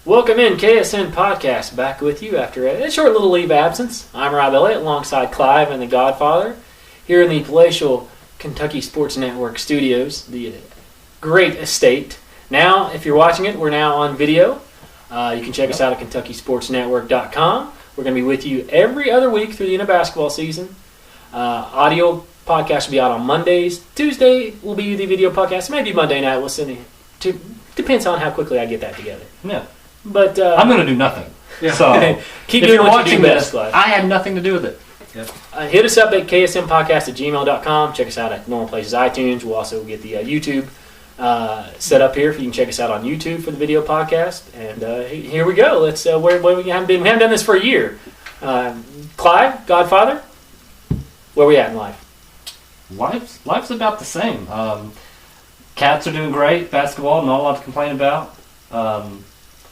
Welcome in, KSN Podcast, back with you after a short little leave of absence. I'm Rob Elliott, alongside Clive and the Godfather, here in the palatial Kentucky Sports Network studios, the great estate. Now, if you're watching it, we're now on video. You can check us out at KentuckySportsNetwork.com. We're going to be with you every other week through the end of basketball season. Audio podcast will be out on Mondays. Tuesday will be the video podcast. Maybe Monday night. We'll send it. Depends on how quickly I get that together. Yeah. But I'm going to do nothing. Yeah. So keep if doing you're what you watching do this, best. I had nothing to do with it. Yep. Hit us up at ksmpodcast@gmail.com. Check us out at normal places, iTunes. We'll also get the YouTube set up here. If you can check us out on YouTube for the video podcast. And here we go. Let's where we haven't been. We haven't done this for a year. Clive, Godfather, where we at in life? Life's about the same. Cats are doing great. Basketball, not a lot to complain about.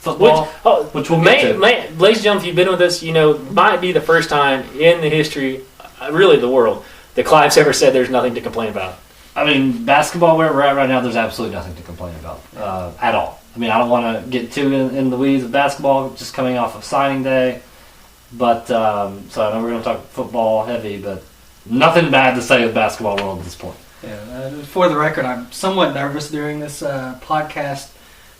Football, which we'll get to. Ladies and gentlemen, if you've been with us, you know, might be the first time in the history, really the world, that Clive's ever said there's nothing to complain about. I mean, basketball, where we're at right now, there's absolutely nothing to complain about at all. I mean, I don't want to get too in the weeds of basketball, just coming off of signing day. But, so I know we're going to talk football heavy, but nothing bad to say of the basketball world at this point. Yeah, for the record, I'm somewhat nervous during this podcast,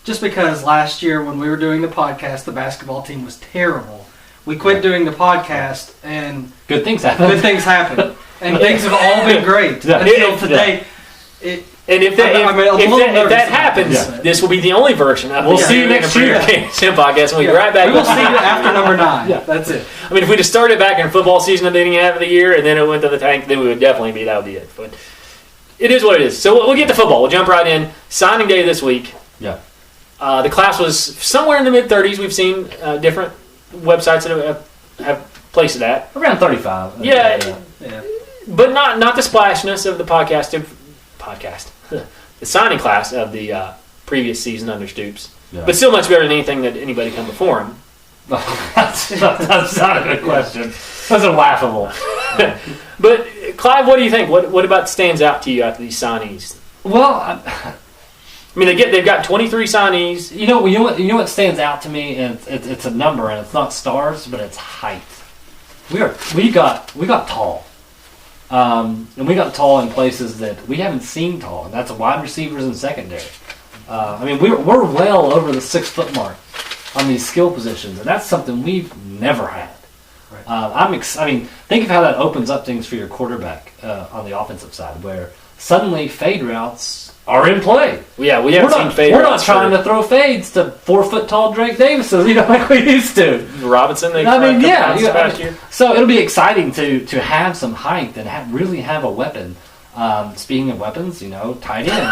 just because last year when we were doing the podcast, the basketball team was terrible. We quit doing the podcast, and good things happened. And things have all been great until today. If that happens, this will be the only version. We'll see you next year. Podcast. We'll be right back. We will see you after number 9. Yeah, that's it. I mean, if we just started back in football season at the beginning half of the year, and then it went to the tank, then we would definitely be. That would be it. But it is what it is. So we'll get to football. We'll jump right in. Signing day this week. Yeah. The class was somewhere in the mid-30s. We've seen different websites that have placed it at. Around 35. Yeah. But not the splashness of the podcast. The signing class of the previous season under Stoops. Yeah. But still much better than anything that anybody come before him. That's not a good question. Those are laughable. But, Clive, what do you think? What about stands out to you after these signees? Well, I mean, they've got 23 signees. You know what stands out to me, and it's a number, and it's not stars, but it's height. We got tall, and we got tall in places that we haven't seen tall, and that's wide receivers and secondary. I mean, we're well over the 6 foot mark on these skill positions, and that's something we've never had. Right. I mean, think of how that opens up things for your quarterback on the offensive side, where suddenly fade routes are in play. Yeah, we haven't seen fade routes. We're not trying to throw fades to 4 foot tall Drake Davis, like we used to. Robinson, last year. So it'll be exciting to have some height and really have a weapon. Speaking of weapons, tight end.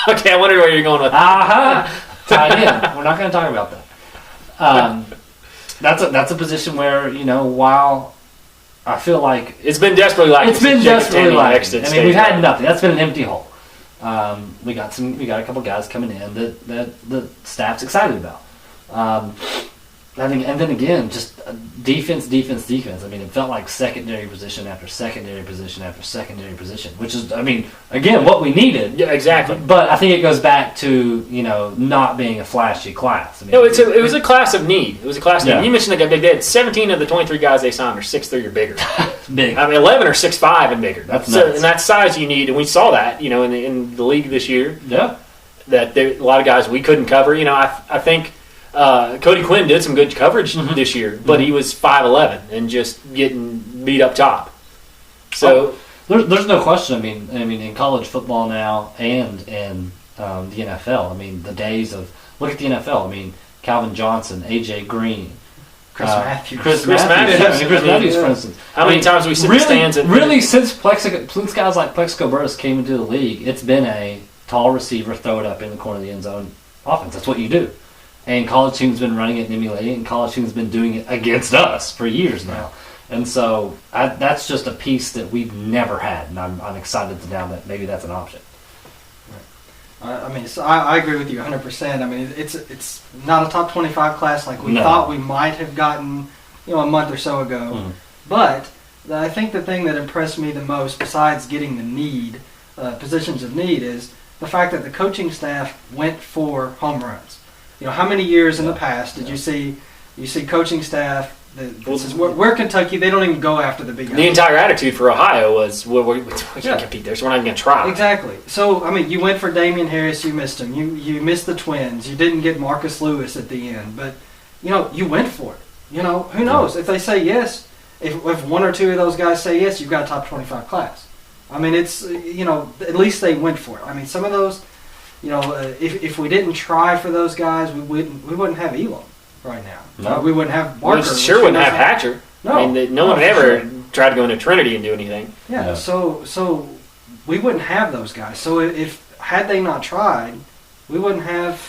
Okay, I wondered where you're going with that. Tight end. We're not going to talk about that. That's a position where, while I feel like it's been desperately lacking. I mean, we've had nothing. That's been an empty hole. We got a couple guys coming in that the staff's excited about. And then again, just defense. I mean, it felt like secondary position after secondary position after secondary position, which is, I mean, again, what we needed. Yeah, exactly. But I think it goes back to, not being a flashy class. I mean, it was a class of need. It was a class of need. You mentioned that they had 17 of the 23 guys they signed are 6'3" or bigger. Big. I mean, 11 are 6'5" and bigger. That's nuts. And that's size you need, and we saw that, in the league this year. Yeah. That a lot of guys we couldn't cover. I think Cody Quinn did some good coverage this year, but he was 5'11" and just getting beat up top. So there's no question. I mean, in college football now and in the NFL. I mean, the days of look at the NFL. I mean, Calvin Johnson, AJ Green, Chris Matthews. Chris Matthews, for instance. How many times we sit in the stands? Since guys like Plexico Burress came into the league, it's been a tall receiver, throw it up in the corner of the end zone offense. That's what you do. And college teams have been running it and emulating it, and college teams have been doing it against us for years now. And so that's just a piece that we've never had, and I'm excited to now that maybe that's an option. I agree with you 100%. I mean, it's not a top 25 class like we thought we might have gotten, a month or so ago. But I think the thing that impressed me the most, besides getting the positions of need, is the fact that the coaching staff went for home runs. how many years in the past did you see coaching staff that says, we're Kentucky, they don't even go after the big guys. The entire attitude for Ohio was, we can't compete there, so we're not even going to try. Exactly. So, you went for Damian Harris, you missed him. You missed the Twins. You didn't get Marcus Lewis at the end. But, you went for it. Who knows? If they say yes, if one or two of those guys say yes, you've got a top 25 class. It's, at least they went for it. Some of those, if we didn't try for those guys, we wouldn't have Elam right now. No. We wouldn't have Barker. We sure wouldn't have Hatcher. No. No one ever tried to go into Trinity and do anything. Yeah. So we wouldn't have those guys. So had they not tried, we wouldn't have.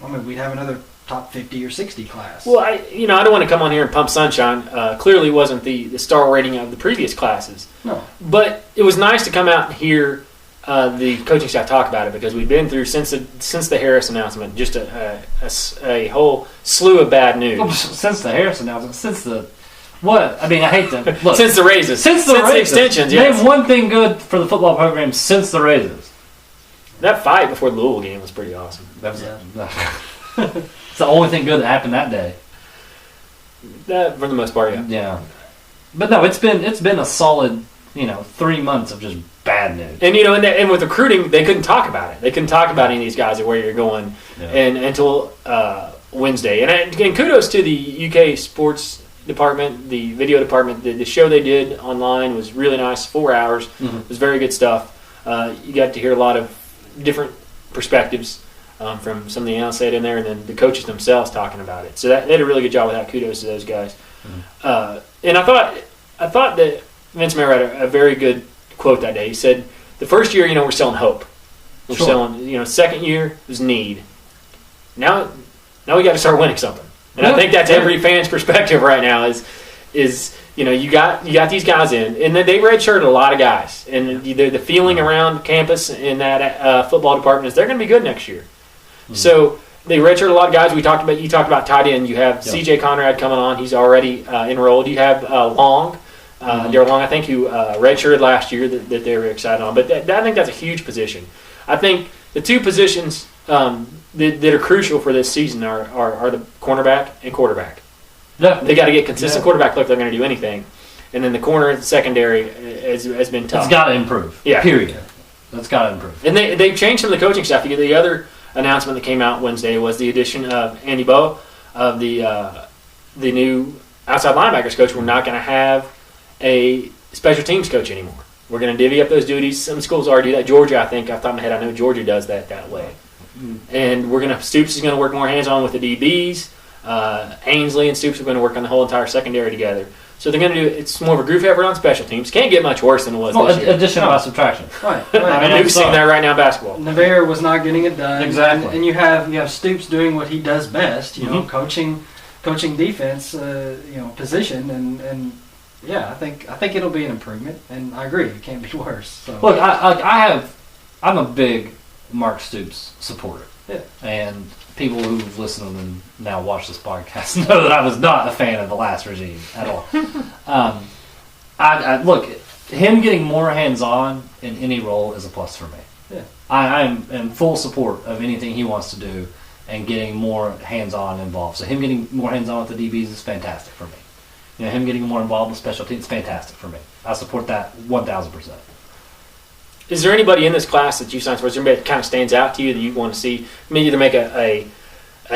We'd have another top 50 or 60 class. Well, I don't want to come on here and pump sunshine. Clearly, wasn't the star rating of the previous classes. No. But it was nice to come out and hear the coaching staff talk about it, because we've been through since the Harris announcement just a whole slew of bad news. Well, since the Harris announcement, I hate them. Look, since the raises, since the extensions. Yes. Name one thing good for the football program since the raises. That fight before the Louisville game was pretty awesome. That was it's the only thing good that happened that day. That, for the most part, yeah. Yeah, but no, it's been a solid 3 months of just bad news. And and with recruiting, they couldn't talk about it. They couldn't talk about any of these guys or where you're going, and until Wednesday. And kudos to the UK sports department, the video department. The show they did online was really nice. 4 hours. Mm-hmm. It was very good stuff. You got to hear a lot of different perspectives from some of the analysts in there, and then the coaches themselves talking about it. So they did a really good job with that. Kudos to those guys. Mm-hmm. And I thought that Vince Mayer had a very good quote that day. He said, "The first year, we're selling hope. We're selling, second year was need. Now we got to start winning something." And I think that's every fan's perspective right now. Is you got these guys in, and they redshirted a lot of guys, and the feeling around campus in that football department is they're going to be good next year. Mm-hmm. So they redshirted a lot of guys. You talked about tight end. You have C.J. Conrad coming on. He's already enrolled. You have Long. Darryl Long, I think, who redshirted last year that they were excited on. But I think that's a huge position. I think the two positions that are crucial for this season are the cornerback and quarterback. Yeah. They got to get consistent quarterback play if they're going to do anything. And then the corner, the secondary, has been tough. It's got to improve. Yeah. Period. That's got to improve. And they've changed some of the coaching staff. The other announcement that came out Wednesday was the addition of Andy Bowe, of the new outside linebackers coach. We're not going to have a special teams coach anymore. We're going to divvy up those duties. Some schools already do that. Georgia, I think, off the top of my head, I know Georgia does that way. Mm-hmm. And Stoops is going to work more hands-on with the DBs. Ainsley and Stoops are going to work on the whole entire secondary together. So they're going to do it's more of a group effort on special teams. Can't get much worse than it was this year. Addition by subtraction. Right. We've seen that right now in basketball. Navarre was not getting it done. Exactly. And you have Stoops doing what he does best, mm-hmm. coaching defense, position, and yeah, I think it'll be an improvement, and I agree, it can't be worse. So. Look, I'm a big Mark Stoops supporter. Yeah. And people who've listened and now watch this podcast know that I was not a fan of the last regime at all. Look, him getting more hands-on in any role is a plus for me. Yeah. I'm in full support of anything he wants to do and getting more hands-on involved. So him getting more hands-on with the DBs is fantastic for me. Him getting more involved with special teams is fantastic for me. I support that 1,000%. Is there anybody in this class that you signed for? Is there anybody that kind of stands out to you that you want to see maybe either make an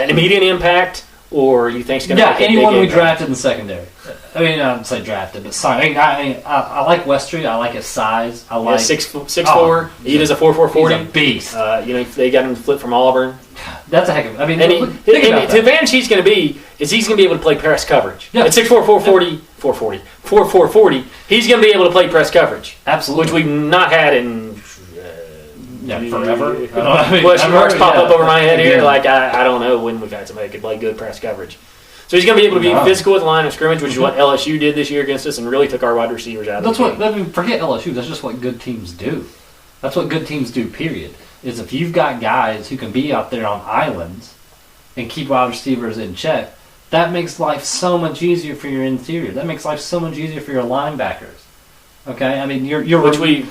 immediate impact or you think is going to make a big anyone we impact? drafted in the secondary. I'd say drafted, but sorry. I like Westry. I like his size. I like 6'4". He does a 4.4 40. He's a beast. They got him to flip from Auburn. That's a heck of. The advantage he's going to be is he's going to be able to play press coverage. Yeah. At 6'4", 4.4 40, he's going to be able to play press coverage. Absolutely. Which we've not had in forever. Question marks pop up over my head here. Like I don't know when we've had somebody who could play good press coverage. So he's going to be able to be physical at the line of scrimmage, which is what LSU did this year against us, and really took our wide receivers out of the game. Forget LSU. That's just what good teams do. That's what good teams do. Period. Is if you've got guys who can be out there on islands and keep wide receivers in check, that makes life so much easier for your interior. That makes life so much easier for your linebackers. Okay, I mean you're which we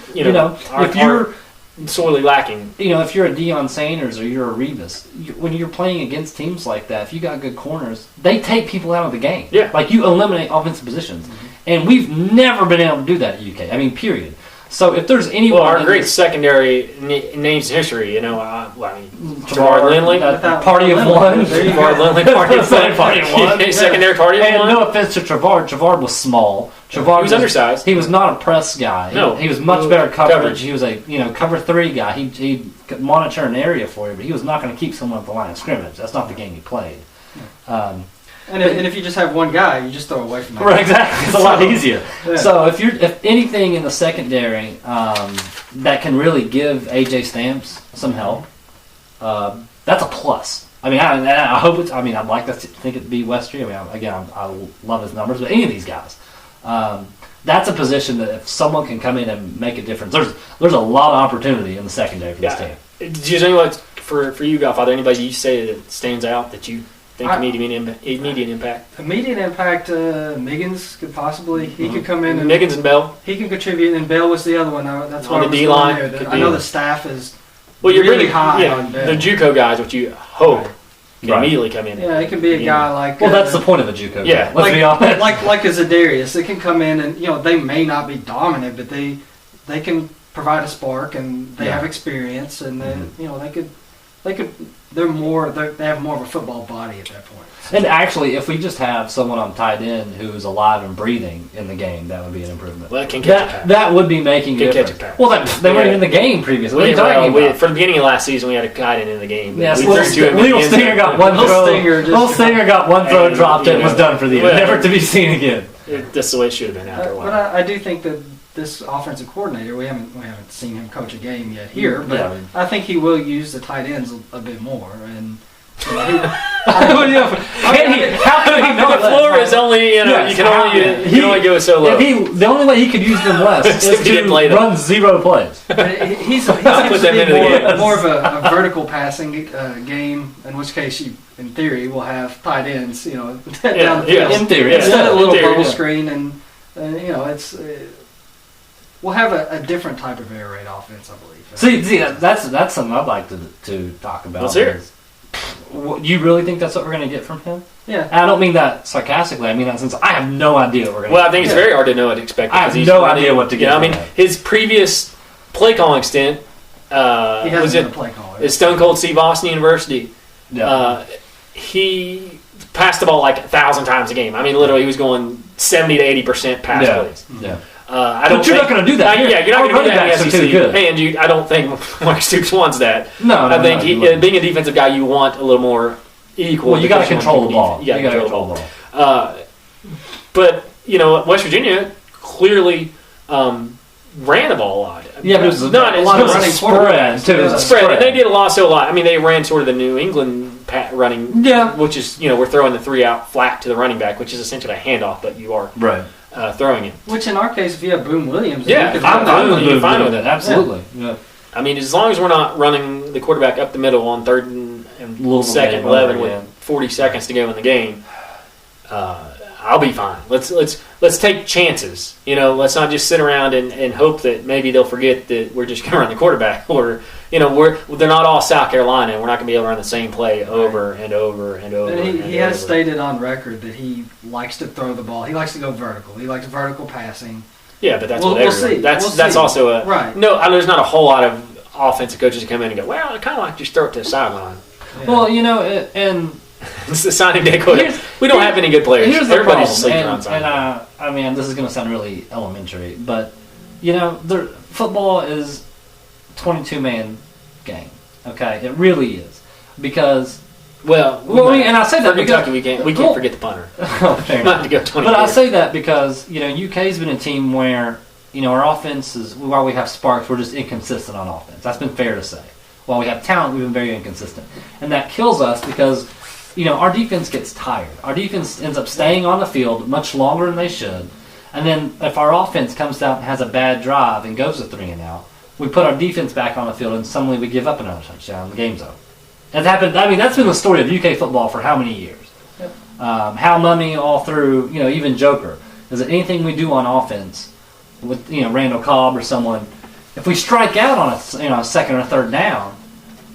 sorely lacking. You know, if you're a Deion Sanders or you're a Revis, when you're playing against teams like that, if you got good corners, they take people out of the game. Yeah. Like, you eliminate offensive positions. And we've never been able to do that at UK. I mean, period. So if there's anyone... Well, our great secondary names in history, you know, Gerard Lindley. Party of one. Gerard Lindley, party of one. Party of one. Secondary party of and one. no offense to Trevard. Trevard was small. Trevard He was undersized. He was not a press guy. No. He was much better coverage. Coverage. He was a cover 3 guy. He could monitor an area for you, but he was not going to keep someone at the line of scrimmage. That's not the game he played. And if you just have one guy, you just throw away from that. Right, exactly. It's a lot easier. Yeah. So if anything in the secondary that can really give AJ Stamps some help, that's a plus. I mean, I hope it's. I mean, I'd like to think it'd be Westry. I mean, I love his numbers, but any of these guys, that's a position that if someone can come in and make a difference, there's a lot of opportunity in the secondary for this team. Do you know what for you, Godfather? Anybody you say that stands out that you think immediate impact? Immediate impact. Miggins could possibly. He could come in and Miggins and Bell. he can contribute, and Bell was the other one. That's why On I the was D-line, going there. could I be. know the staff is Well, you're really bringing high on Bell. the JUCO guys, which you hope can Right. immediately come in. Yeah, it can be a guy like. Well, that's the point of a JUCO. Yeah. Let's be honest. like a Zadarius. They can come in and they may not be dominant, but they can provide a spark, and they Yeah. have experience, and then they have more of a football body at that point. And actually, if we just have someone on tight end who's alive and breathing in the game, that would be an improvement. Well, that can catch a pass. That would be making a Can catch difference. a pass. Well, they weren't Yeah. even in the game previously. What are you talking about? For the beginning of last season, we had a guy in the game. Yes, we threw to him at the Little end Stinger zone. got one Little throw. Stinger just- Little Stinger got one throw, And, dropped it, and was done for the year. well, Never to be seen again. That's the way it should have been after a But while. I do think that this offensive coordinator, we haven't seen him coach a game yet here, but Yeah. I think he will use the tight ends a bit more. And How could he know The floor is only, Yes, you can only go so low. the only way he could use them less is He didn't to play them. run 0 plays. he seems Put to them into the be game. more of a vertical passing game, in which case you, in theory, will have tight ends, down the field. yeah. In theory, Yeah. Instead of a In little theory, bubble yeah. screen, and it's we'll have a different type of air raid offense, I believe. See, that's something I'd like to talk about. Let's hear it. You really think that's what we're going to get from him? Yeah. And I don't mean that sarcastically. I mean that since I have no idea what we're going to Well, get. I think it's very hard to know what to expect. I have because he's no running- idea what to get I mean, from him. his previous play calling stint He was hasn't been a at play caller. at Stone Cold Steve Austin University. Yeah. He passed the ball like 1,000 times a game. I mean, literally, he was going 70 to 80% pass Yeah. plays. yeah. I don't But you're think, not going to do that. Yeah, you're not Our going to do running that backs in are the too SEC. good. And I don't think Mark Stoops wants that. No, I think you wouldn't. being a defensive guy, you want a little more equal. Well, you got to because control want the ball. You got to control the ball. But West Virginia clearly ran the ball a lot. Yeah, but it was a not lot of as running spread quarterbacks. too. It was a spread. And they did a lot. I mean, they ran sort of the New England running. Yeah. Which is we're throwing the 3 out flat to the running back, which is essentially a handoff, but you are Right. throwing it. Which in our case, if you have Boom Williams, Yeah, you could I'm run fine that. with it. You're fine with it. Absolutely. Yeah. I mean, as long as we're not running the quarterback up the middle on 3rd and Louisville second game 11 over with again. 40 seconds to go in the game, I'll be fine. Let's take chances. Let's not just sit around and hope that maybe they'll forget that we're just going to run the quarterback, or they're not all South Carolina, and we're not going to be able to run the same play over and over and over. And he has over. stated on record that he likes to throw the ball. He likes to go vertical. He likes vertical passing. Yeah, but that's We'll- what we'll everyone. see. That's We'll that's see. also a Right. No, there's not a whole lot of offensive coaches that come in and go, well, I kind of like to just throw it to the sideline. Yeah. Well, and It's the signing day quota. Here's- We don't have any good players. here's the Everybody's problem. sleeping on And signing day. I mean, this is going to sound really elementary, but football is 22-man game. Okay, it really is because. Well, And I say that for because Kentucky, we can't forget the punter. fair Not enough. to go 20. But I say that because UK's been a team where our offense is, while we have sparks, we're just inconsistent on offense. That's been fair to say. While we have talent, we've been very inconsistent, and that kills us because our defense gets tired. Our defense ends up staying on the field much longer than they should, and then if our offense comes out and has a bad drive and goes to 3 and out, we put our defense back on the field and suddenly we give up another touchdown. The game's over. It's happened. I mean, that's been the story of UK football for how many years? Yep. Hal Mumme all through, even Joker. Is that anything we do on offense with Randall Cobb or someone, if we strike out on a second or third down,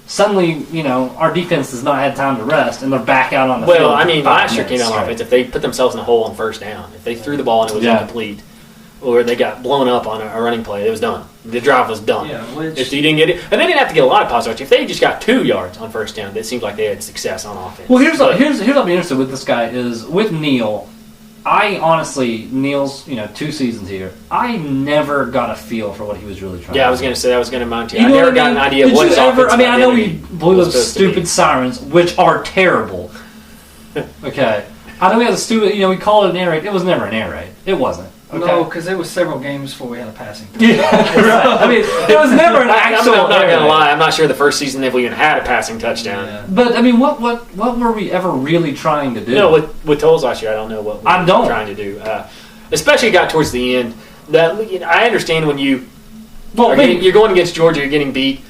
suddenly our defense has not had time to rest and they're back out on the field. Well, I mean, last year came minutes down on offense. If they put themselves in a hole on first down, if they threw the ball and it was incomplete, or they got blown up on a running play, it was done. The drive was done. Yeah, if you didn't get it, and they didn't have to get a lot of positive. If they just got 2 yards on first down, it seems like they had success on offense. Well, here's what I'll be interested with this guy is with Neal. I honestly, Neal's 2 seasons here. I never got a feel for what he was really trying. Yeah, I was going to say that was going to mount to you. I never got an idea of what his offense. I mean, I know he blew those stupid sirens, which are terrible. Okay, I know we had a stupid. We called it an air raid. It was never an air raid. It wasn't. Okay. No, because it was several games before we had a passing. Yeah, right. I mean, it was never an actual. I'm not going to lie. I'm not sure the first season if we even had a passing touchdown. Yeah. But I mean, what were we ever really trying to do? No, with Tolles last year, I don't know what we were trying to do. Especially got towards the end. That I understand when you're going against Georgia, you're getting beat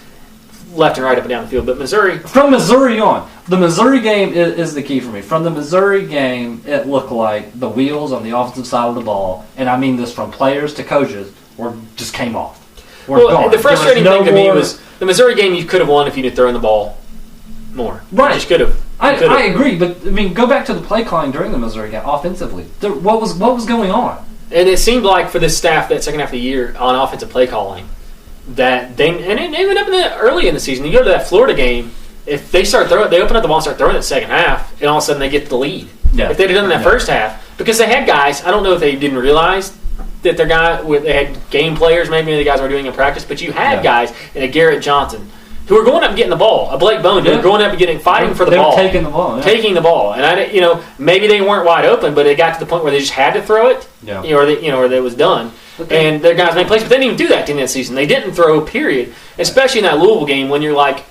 left and right, up and down the field. But Missouri, from Missouri on, the Missouri game is the key for me. From the Missouri game, it looked like the wheels on the offensive side of the ball, and I mean this from players to coaches, just came off. Gone. The frustrating thing to me was the Missouri game. You could have won if you'd have thrown the ball more. Right, you just could have. I agree, but I mean, go back to the play calling during the Missouri game offensively. What was going on? And it seemed like for this staff that second half of the year on offensive play calling, that even up early in the season, you go to that Florida game, if they start throwing, they open up the ball and start throwing it in the second half, and all of a sudden they get the lead. Yeah. If they'd have done that first half, because they had guys, I don't know if they didn't realize that they had game players, maybe the guys were doing in practice, but you had guys in a Garrett Johnson who were going up and getting the ball, a Blake Bone who were going up and fighting for the ball, taking the ball, taking the ball, and maybe they weren't wide open, but it got to the point where they just had to throw it, or it was done. And their guys made plays, but they didn't even do that in that season. They didn't throw, period. Especially in that Louisville game when you're like,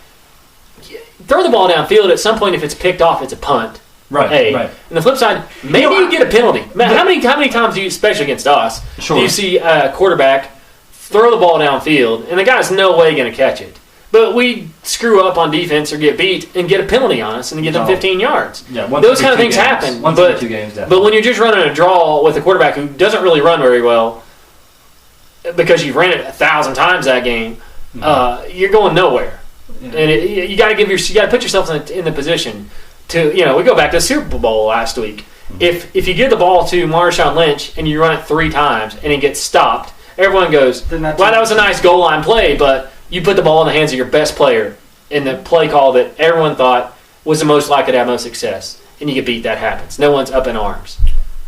throw the ball downfield. At some point, if it's picked off, it's a punt. Right. And the flip side, maybe you get a penalty. How many times do you, especially against us, do you see a quarterback throw the ball downfield and the guy's no way going to catch it? But we screw up on defense or get beat and get a penalty on us and get them 15 yards. Yeah, those kind of things happen. But when you're just running a draw with a quarterback who doesn't really run very well, because you've ran it 1,000 times that game, you're going nowhere. Yeah. And you got to put yourself in the position to, we go back to the Super Bowl last week. Mm-hmm. If you give the ball to Marshawn Lynch and you run it 3 times and it gets stopped, everyone goes, "Wow, that was a nice goal line play," but you put the ball in the hands of your best player in the play call that everyone thought was the most likely to have most success, and you get beat. That happens. No one's up in arms.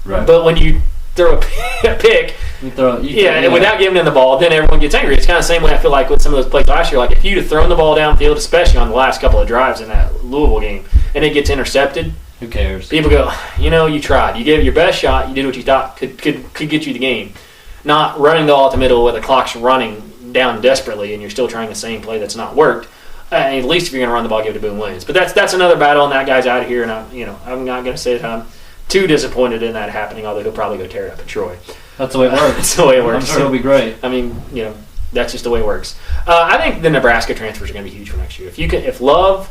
Right. But when you throw a pick, without giving them the ball, then everyone gets angry. It's kind of the same way I feel like with some of those plays last year. Like if you'd have thrown the ball downfield, especially on the last couple of drives in that Louisville game, and it gets intercepted, who cares? People go, you tried. You gave it your best shot. You did what you thought could get you the game. Not running the ball at the middle where the clock's running down desperately and you're still trying the same play that's not worked. At least if you're going to run the ball, give it to Boone Williams. But that's another battle, and that guy's out of here. And I'm not going to say that I'm too disappointed in that happening. Although he'll probably go tear it up at Troy. That's the way it works. That's the way it works. I'm sure it'll be great. I mean, that's just the way it works. I think the Nebraska transfers are going to be huge for next year. If Love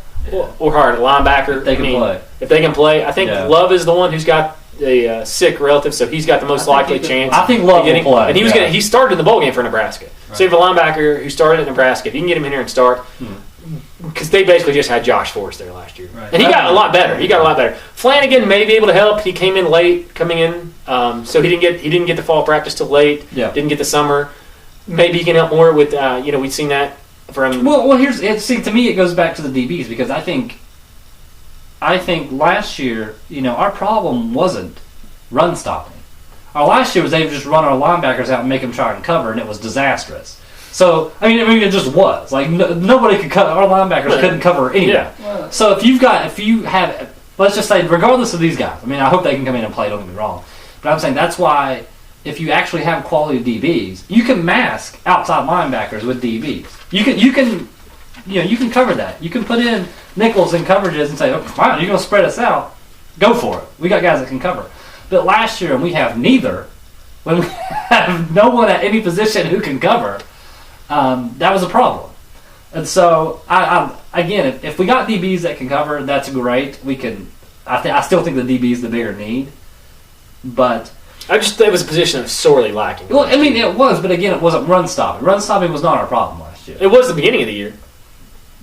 or Hart, linebacker, if they can play, I think Love is the one who's got a sick relative, so he's got the most likely chance. I think Love will play. And he started in the bowl game for Nebraska. Right. So you have a linebacker who started at Nebraska. If you can get him in here and start, because they basically just had Josh Forrest there last year. Right. And he got a lot better. Flanagan may be able to help. He came in late, so he didn't get the fall practice till late. Yeah. Didn't get the summer. Maybe he can help more with, we've seen that from... Well, to me it goes back to the DBs, because I think last year, our problem wasn't run stopping. Our last year was they would just run our linebackers out and make them try and cover, and it was disastrous. So, I mean, it just was. Like, nobody could cover. Our linebackers couldn't cover anything. Yeah. So if you have, let's just say, regardless of these guys, I mean, I hope they can come in and play, don't get me wrong. But I'm saying that's why if you actually have quality DBs, you can mask outside linebackers with DBs. You can cover that. You can put in nickels and coverages and say, "Oh, wow, you're going to spread us out. Go for it. We got guys that can cover." But last year, when we have neither, when we have no one at any position who can cover, that was a problem. And so, again, if we got DBs that can cover, that's great. We can. I still think the DB is the bigger need, but It was a position that was sorely lacking. Well, I mean, it was, but again, it wasn't run stopping. Run stopping was not our problem last year. It was the beginning of the year.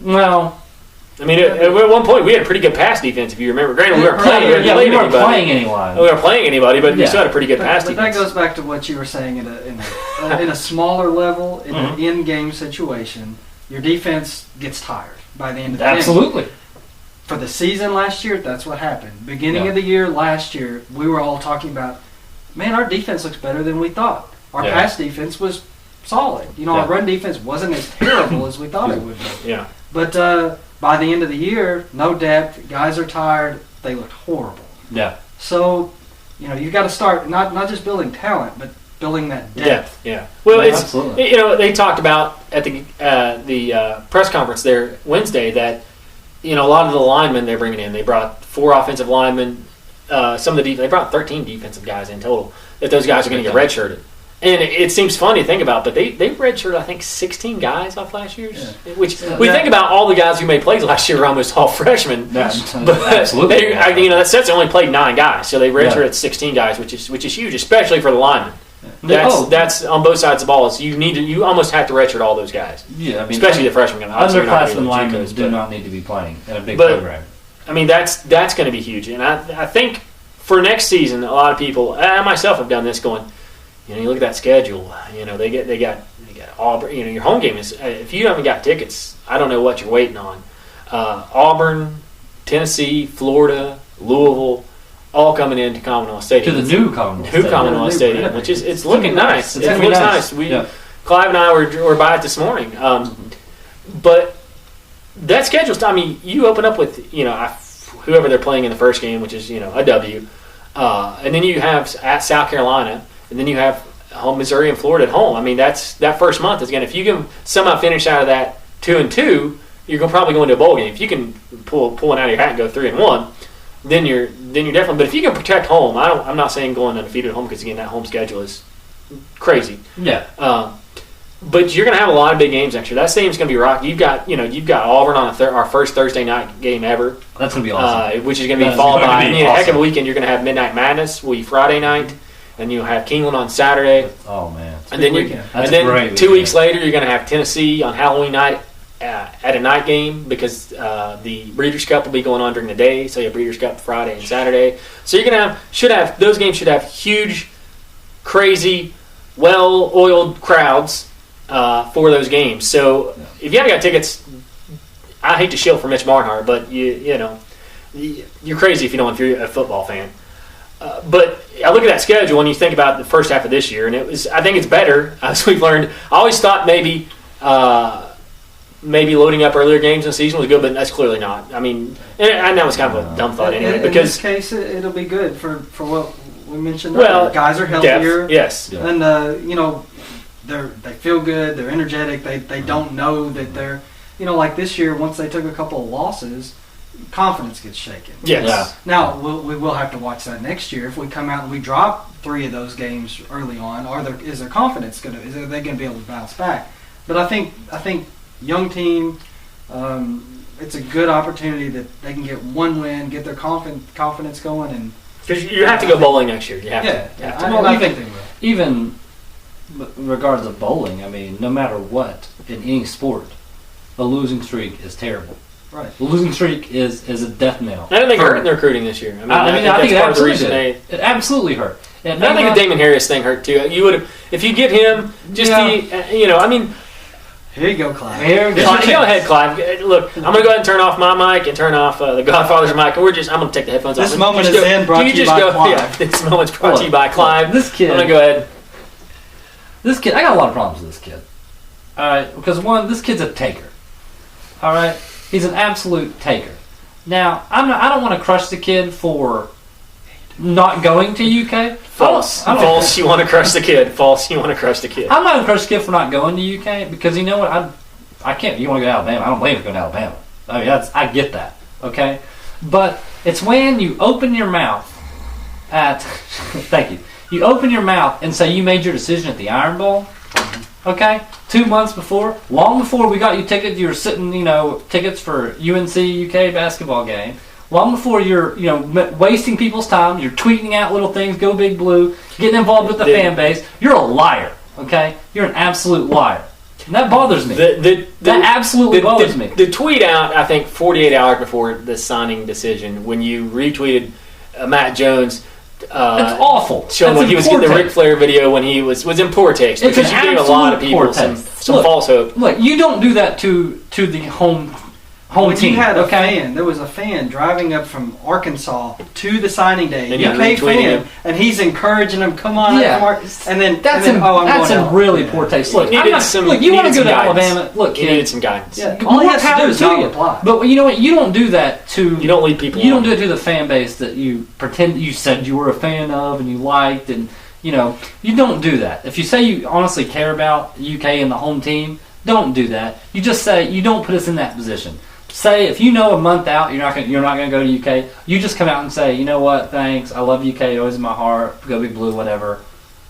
Well, I mean, at one point we had a pretty good pass defense, if you remember. Granted, we weren't playing. we weren't playing anyone. We weren't playing anybody, but we still had a pretty good pass but defense. that goes back to what you were saying in a smaller level, in an in-game situation. Your defense gets tired by the end of the game. Absolutely. For the season last year, that's what happened. Beginning of the year last year, we were all talking about, man, our defense looks better than we thought. Our pass defense was solid. Our run defense wasn't as terrible as we thought it would be. Yeah. But by the end of the year, no depth, guys are tired, they looked horrible. Yeah. So, you've got to start not just building talent, but building that depth. Yeah. Well, absolutely. They talked about at the press conference there Wednesday that a lot of the linemen they're bringing in. They brought 4 offensive linemen. Some of they brought 13 defensive guys in total. That those guys are going to get redshirted. And it seems funny to think about, but they redshirted, I think, 16 guys off last year's. Yeah. Which we think about all the guys who made plays last year were almost all freshmen. Absolutely. That sets only played 9 guys, so they redshirted 16 guys, which is huge, especially for the linemen. That's on both sides of the ball. You almost have to redshirt all those guys. Yeah, I mean, especially the freshmen. Underclassmen linemen do not need to be playing in a big program. I mean, that's going to be huge, and I think for next season, a lot of people, I myself have done this, going, you look at that schedule. They got Auburn. Your home game is, if you haven't got tickets, I don't know what you're waiting on. Auburn, Tennessee, Florida, Louisville. All coming into Commonwealth Stadium. To the new Commonwealth Stadium, which is it's looking nice. It looks nice. Clive and I were by it this morning. But that schedule's. I mean, you open up with whoever they're playing in the first game, which is a W, and then you have at South Carolina, and then you have home Missouri and Florida at home. I mean, that first month is going to. If you can somehow finish out of that 2-2, you're going to probably go into a bowl game. If you can pull it out of your hat and go 3-1. Then you're definitely. But if you can protect home, I'm not saying going undefeated at home because again that home schedule is crazy. Yeah. But you're going to have a lot of big games next year. That stadium's going to be rocky. You've got Auburn on our first Thursday night game ever. That's going to be awesome. Which is going to be followed by a heck of a weekend. You're going to have Midnight Madness, will be Friday night, and you'll have Keeneland on Saturday. Oh man! And then 2 weeks later you're going to have Tennessee on Halloween night. At a night game because the Breeders' Cup will be going on during the day, so you have Breeders' Cup Friday and Saturday. So you're gonna those games should have huge, crazy, well-oiled crowds for those games. So if you haven't got tickets, I hate to shield for Mitch Barnhart, but you're crazy if you're a football fan. But I look at that schedule and you think about the first half of this year, and I think it's better as we've learned. I always thought maybe loading up earlier games in the season was good, but that's clearly not. I mean, I know it's kind of a dumb thought anyway. In because this case, it'll be good for what we mentioned earlier. Guys are healthier. Depth, yes. Yeah. And, they feel good. They're energetic. They don't know that they're, like this year, once they took a couple of losses, confidence gets shaken. Yes. Yeah. Now, we will have to watch that next year. If we come out and we drop 3 of those games early on, is their confidence are they going to be able to bounce back? But I think young team, it's a good opportunity that they can get one win, get their confidence going, and because you have to go bowling next year. You have to. I think they will. Even regardless of bowling, I mean, no matter what in any sport, a losing streak is terrible. Right. A losing streak is a death knell. I don't think it hurt in the recruiting this year. I think it absolutely did. It absolutely hurt. And I think the Damon Harris thing hurt too. You would have, if you get him just Here you go, Clive. Go ahead, Clive. Look, I'm going to go ahead and turn off my mic and turn off the Godfather's mic. And I'm going to take the headphones off. This moment is brought to you by Clive. Yeah, this moment's brought to you by Clive. This kid. I'm going to go ahead. This kid, I got a lot of problems with this kid. All right, because one, this kid's a taker. All right, he's an absolute taker. Now, I don't want to crush the kid for not going to UK. False. False. You want to crush the kid. False. You want to crush the kid. I'm not going to crush the kid for not going to UK because you know what? I can't. You want to go to Alabama? I don't blame you going to Alabama. I mean, I get that. Okay, but it's when you open your mouth at. Thank you. You open your mouth and say you made your decision at the Iron Bowl. Okay, 2 months before, long before we got you tickets, you were sitting, tickets for UNC UK basketball game. long before you're wasting people's time, you're tweeting out little things, go Big Blue, getting involved with the fan base. You're a liar. Okay, you're an absolute liar. And that bothers me. That absolutely bothers me. The tweet out, I think, 48 hours before the signing decision, when you retweeted Matt Jones. It's awful. Showing when he was getting the Ric Flair video when he was in poor taste. It's because you gave a lot of people some false hope. Look, you don't do that to the home team. You had a fan. There was a fan driving up from Arkansas to the signing day. And UK fan, and he's encouraging him. Come on, Mark. And then that's in really poor taste. Look, you want to go to Alabama. Look, he needed some guidance. Yeah, all he has to do is not reply. But you know what? You don't do that to. You don't lead people. You don't do it to the fan base that you pretend you said you were a fan of and you liked, and you don't do that. If you say you honestly care about UK and the home team, don't do that. You just say you don't put us in that position. Say if you know a month out you're not going to go to UK, you just come out and say, you know what, thanks, I love UK, always in my heart, go Big Blue, whatever.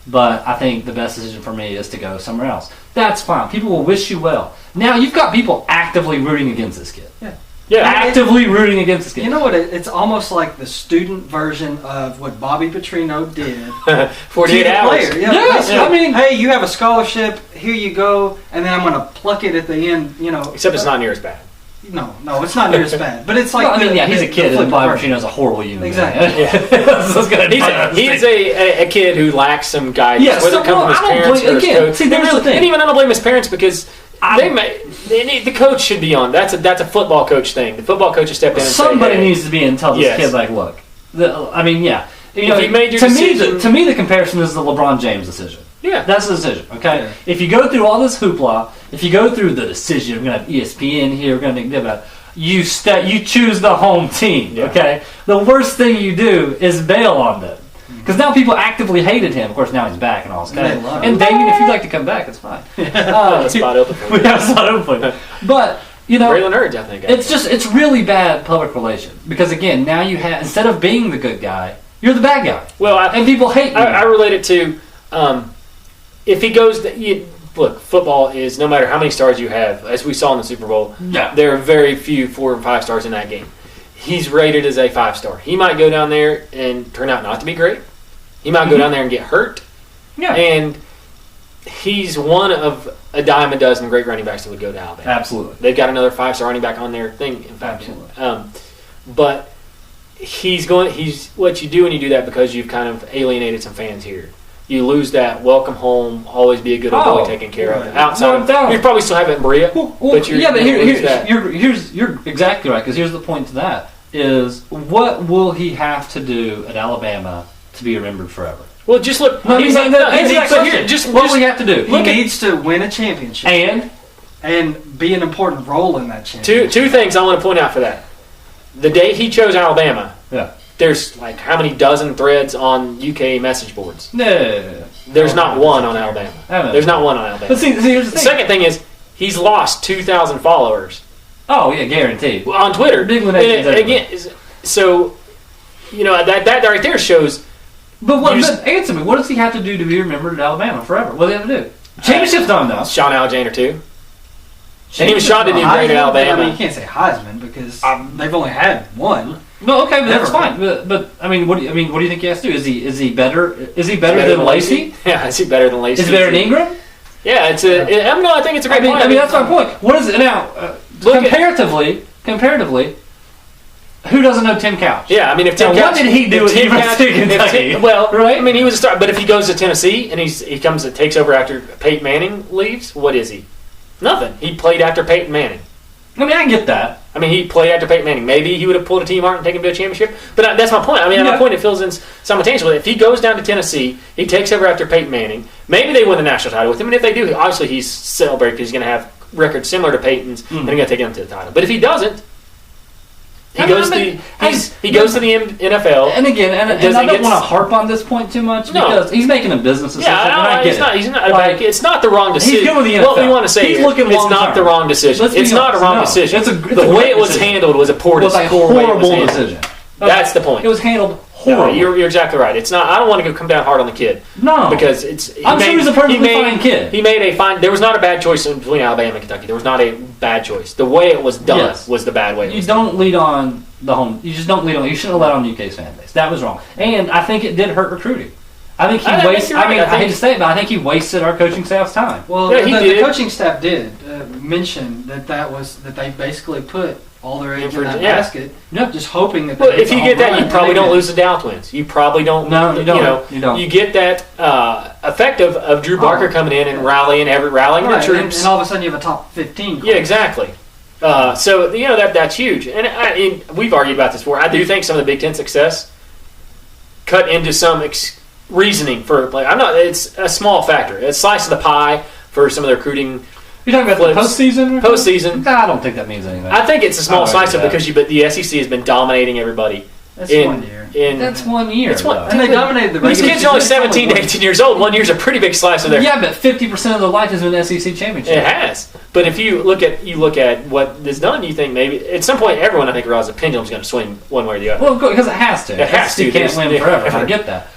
But I think the best decision for me is to go somewhere else. That's fine. People will wish you well. Now you've got people actively rooting against this kid. Yeah, actively rooting against this kid. You know what? It's almost like the student version of what Bobby Petrino did. 48 hours. Player. Yes, I mean, hey, you have a scholarship. Here you go, and then I'm going to pluck it at the end. Except it's not near as bad. No, it's not near as bad. But it's like he's a kid, and Bobby Petrino's a horrible human. Exactly. He's a kid who lacks some guidance, whether it comes from his parents or his coach. See, there's the thing. And even I don't blame his parents because the coach should be on. That's a football coach thing. The football coach has stepped in and somebody needs to be in and tell this kid, like, look. If you made your decision, to me, the comparison is the LeBron James decision. Yeah. That's the decision, okay? Yeah. If you go through all this hoopla, if you go through the decision, we're going to have ESPN here, we're going to think about it, you choose the home team, okay? The worst thing you do is bail on them. Because now people actively hated him. Of course, now he's back and all this kind of stuff. And Damien, if you'd like to come back, it's fine. We have a spot open for you. We have a spot open for you. But, Braylon Urge, I think. It's really bad public relations. Because, again, now you have, instead of being the good guy, you're the bad guy. Well, and people hate you. I relate it to... if he goes, look, football is no matter how many stars you have, as we saw in the Super Bowl, there are very few 4 and 5 stars in that game. He's rated as a 5-star. He might go down there and turn out not to be great. He might go down there and get hurt. Yeah. And he's one of a dime a dozen great running backs that would go to Alabama. Absolutely. They've got another 5-star running back on their thing, in fact. Absolutely. But he's what you do when you do that because you've kind of alienated some fans here. You lose that welcome home, always be a good old boy taken care of. Outside, you probably still have it in Berea. But you're exactly right. Because here's the point to that: is what will he have to do at Alabama to be remembered forever? Well, just look. What will he have to do? He needs to win a championship and be an important role in that championship. Two things I want to point out for that: the day he chose Alabama. Yeah. There's like how many dozen threads on UK message boards? No. There's not one on Alabama. There's not one on Alabama. But see, here's the thing. Second thing is he's lost 2,000 followers. Oh yeah, guaranteed. On Twitter. Again, so that right there shows. But answer me. What does he have to do to be remembered at Alabama forever? What do they have to do? Championship's done though. Sean Alexander too. And even Sean didn't do great at Alabama. I mean, you can't say Heisman because they've only had one. No, okay, but that's fine. But I mean, what do you think he has to do? Is he better? Is he better than Lacey? Yeah, is he better than Lacey? Is he better than Ingram? Yeah, I think it's a great point. I mean, that's my point. What is it now? Comparatively, who doesn't know Tim Couch? Yeah, I mean, if Tim Couch, what did he do at University of Kentucky? Right? I mean, he was a star. But if he goes to Tennessee and he comes and takes over after Peyton Manning leaves, what is he? Nothing. He played after Peyton Manning. I mean, I get that. I mean, he played after Peyton Manning. Maybe he would have pulled a team apart and taken him to a championship. But that's my point. I mean, my point, it fills in simultaneously. If he goes down to Tennessee, he takes over after Peyton Manning, maybe they win the national title with him. And if they do, obviously he's celebrated because he's going to have records similar to Peyton's and they're going to take him to the title. But if he doesn't, he goes to the NFL. And again, and I don't want to harp on this point too much because he's making a business decision. It's not the wrong decision. He's going to the NFL. What we want to say is it's not the wrong decision. It's not a wrong decision. The way it was handled was a poor decision. Horrible decision. That's the point. It was handled No, horribly. you're exactly right. It's not. I don't want to go come down hard on the kid. No. Because it's. I'm sure he's a perfectly fine kid. He made a fine. There was not a bad choice between Alabama and Kentucky. There was not a bad choice. The way it was done was the bad way. It You was don't lead on the home. You just don't lead on. You shouldn't have let on UK's fan base. That was wrong, and I think it did hurt recruiting. I think he wasted. you're right. I hate to say it, but I think he wasted our coaching staff's time. Well, Yeah, he the did. coaching staff did mention that they basically put all their eggs in that Yeah. basket, Yeah. just hoping that. Well, they if you get that, you probably don't lose the Dow twins. You probably don't. No, you don't. You know, You don't. You get that effect of Drew Barker coming in and rallying Right, the and, troops. and all of a sudden you have a top 15. Yeah, exactly. So that's huge, and we've argued about this before. I do think some of the Big Ten success cut into some reasoning for play. It's a small factor. It's a slice of the pie for some of the recruiting. You're talking about the Flips. postseason? Postseason. I don't think that means anything. I think it's a small I slice of argue it because the SEC has been dominating everybody. That's in, 1 year. That's 1 year. It's one- though. And they dominated the These regular kids are only season. 17 to 18 years old. 1 year's a pretty big slice of their. Yeah, but 50% of their life has been SEC championship. It has. But if you look at what is done, you think maybe at some point everyone I think realizes the pendulum's going to swing one way or the other. Well, because it has to. It has to. You can't win There's- forever. I get that.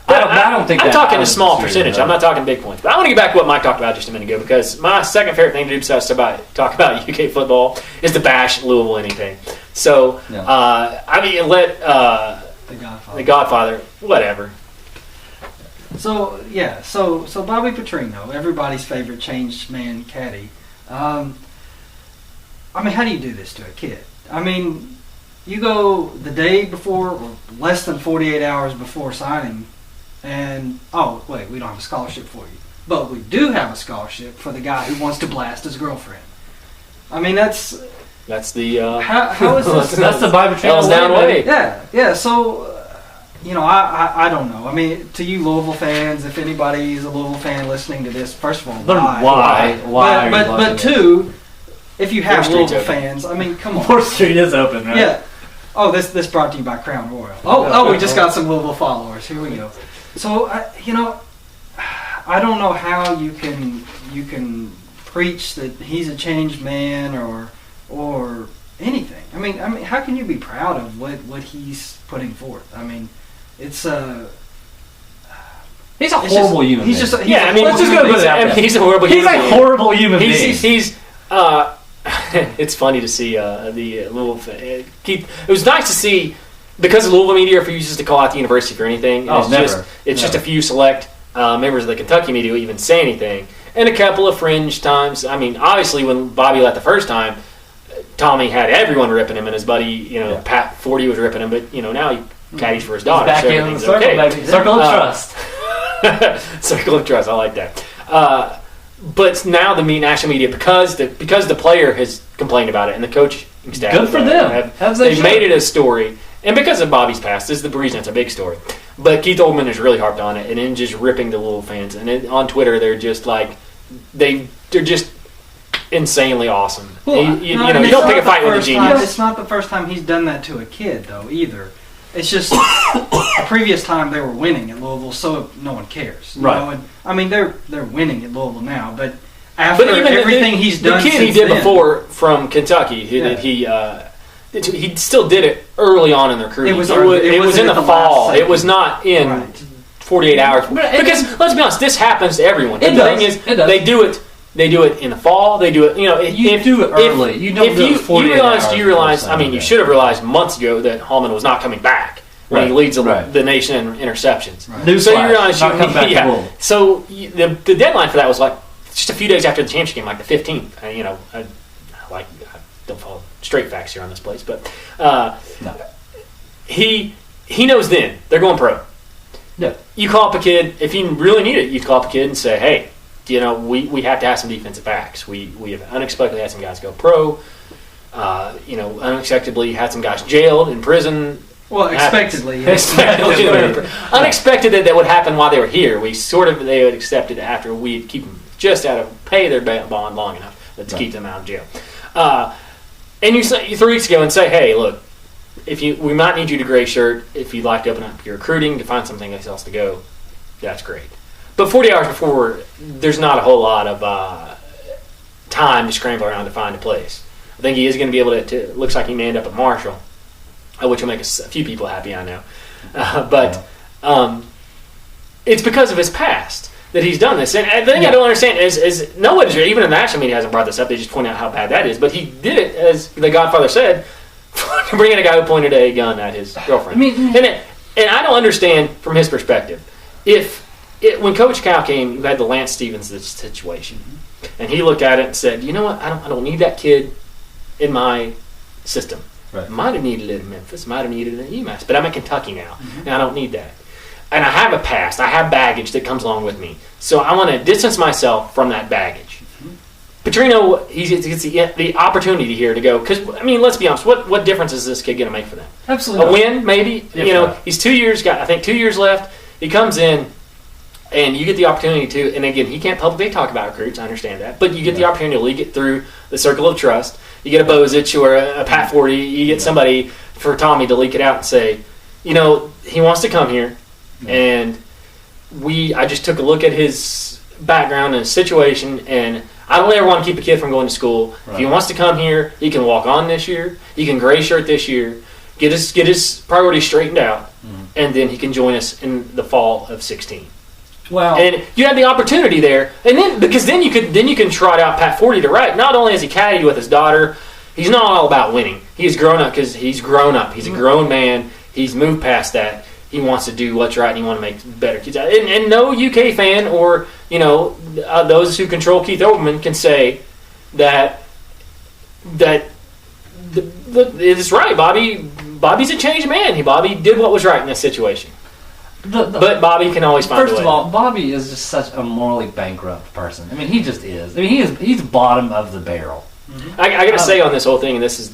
But I don't think I'm that- talking I a small disagree with percentage. that. I'm not talking big points. But I want to get back to what Mike talked about just a minute ago because my second favorite thing to do besides talk about UK football is to bash Louisville anything. So Yeah. let The Godfather. the Godfather whatever. So yeah, so Bobby Petrino, everybody's favorite changed man caddy. I mean, how do you do this to a kid? I mean, you go the day before, or less than 48 hours before signing, and oh wait, we don't have a scholarship for you, but we do have a scholarship for the guy who wants to blast his girlfriend. I mean, that's the how is this? That's the Bobby Petrino Hell's down way. Yeah. So, I don't know. I mean, to you Louisville fans, if anybody is a Louisville fan listening to this, first of all, Why? Why? But two, if you have Fourth Street's Louisville open. fans, I mean, come on. 4th Street is open, right? Yeah. Oh, this brought to you by Crown Royal. Oh, we just got some Louisville followers. Here we go. So, I don't know how you can preach that he's a changed man or anything. I mean, how can you be proud of what he's putting forth? I mean, it's He's a it's horrible just- human he's being. just a- Yeah, I mean, let's just go put it out there. he's a horrible He's human a being. horrible human being. He's it's funny to see the Louisville. It was nice to see because the Louisville media refuses to call out the university for anything. Oh, it's never. Just a few select members of the Kentucky media who even say anything, and a couple of fringe times. I mean, obviously when Bobby left the first time, Tommy had everyone ripping him, and his buddy, Pat 40 was ripping him. But now he caddies for his daughter. Back so in the everything's circle, okay. baby. Circle of trust. Circle of trust. I like that. But now the national media, because the player has complained about it and the coaching staff, Good for them. As they they've should. made it a story, and because of Bobby's past, this is the reason it's a big story. But Keith Oldman has really harped on it, and then just ripping the Louisville fans. And on Twitter, they're just like they're just insanely awesome. Well, you I mean, don't it's pick not a the fight with a first time- genius. It's not the first time he's done that to a kid, though, either. It's just a previous time they were winning at Louisville, so no one cares. Right. And, I mean, they're winning at Louisville now, but after But even everything he's done, the kid he since did then- before from Kentucky, he still did it early on in their career. It was It early. It was wasn't in at the the last fall. It second. was not in Right. 48 hours. But it- Because let's be honest, this happens to everyone. It the does. thing is, It does. they do it. They do it in the fall. They do it. You do it early. You don't if do it 48 hours you before realized. I mean, you Sunday. should have realized months ago that Hallman was not coming back when he Right. leads Right. the nation in interceptions. Newsflash, So you realize not coming back to Louisville. So the deadline for that was like just a few days after the championship game, like the 15th. I don't follow straight facts here on this place, but No. he knows then they're going pro. Yeah. You call up a kid if you really need it. You call up a kid and say, "Hey, we have to have some defensive backs. We have unexpectedly had some guys go pro. Unexpectedly had some guys jailed in prison." Well, Happens. expectedly. Unexpected that would happen while they were here. They would accept it after we'd keep them just out of pay their bond long enough to keep them out of jail. And you say 3 weeks ago and say, "Hey, look, we might need you to gray shirt. If you'd like to open up your recruiting to find something else to go, that's great." But 40 hours before, there's not a whole lot of time to scramble around to find a place. I think he is going to be able to. Looks like he may end up at Marshall. which will make a few people happy, I know. But it's because of his past that he's done this. And the thing I don't understand is no one, even in the national media, hasn't brought this up. They just point out how bad that is. But he did it, as the Godfather said, bringing a guy who pointed a gun at his girlfriend. And I don't understand from his perspective. When Coach Cal came, you had the Lance Stevens situation. And he looked at it and said, you know what, I don't need that kid in my system. Right. Might have needed it in Memphis, might have needed it in UMass, but I'm at Kentucky now, and I don't need that. And I have a past, I have baggage that comes along with me. So I want to distance myself from that baggage. Petrino, he gets the opportunity here to go, because, let's be honest, what difference is this kid going to make for them? Absolutely. A win, maybe. He's 2 years, got 2 years left. He comes in, and you get the opportunity to, and again, he can't publicly talk about recruits, I understand that, but you get the opportunity to leak it through the circle of trust. You get a Bozich or a Pat Forty, you get somebody for Tommy to leak it out and say, he wants to come here, and I just took a look at his background and his situation, and I don't ever want to keep a kid from going to school. Right. If he wants to come here, he can walk on this year, he can gray shirt this year, get his priorities straightened out, and then he can join us in the fall of 16. Well, and you had the opportunity there, and then you can trot out Pat Forty to right. Not only has he caddied with his daughter, he's not all about winning. He's grown up because he's grown up. He's a grown man. He's moved past that. He wants to do what's right, and he wants to make better kids. And no UK fan or those who control Keith Olbermann can say that it's right. Bobby's a changed man. Bobby did what was right in this situation. But Bobby can always find a way. First of all, Bobby is just such a morally bankrupt person. He just is. He's bottom of the barrel. I got to say on this whole thing, and this is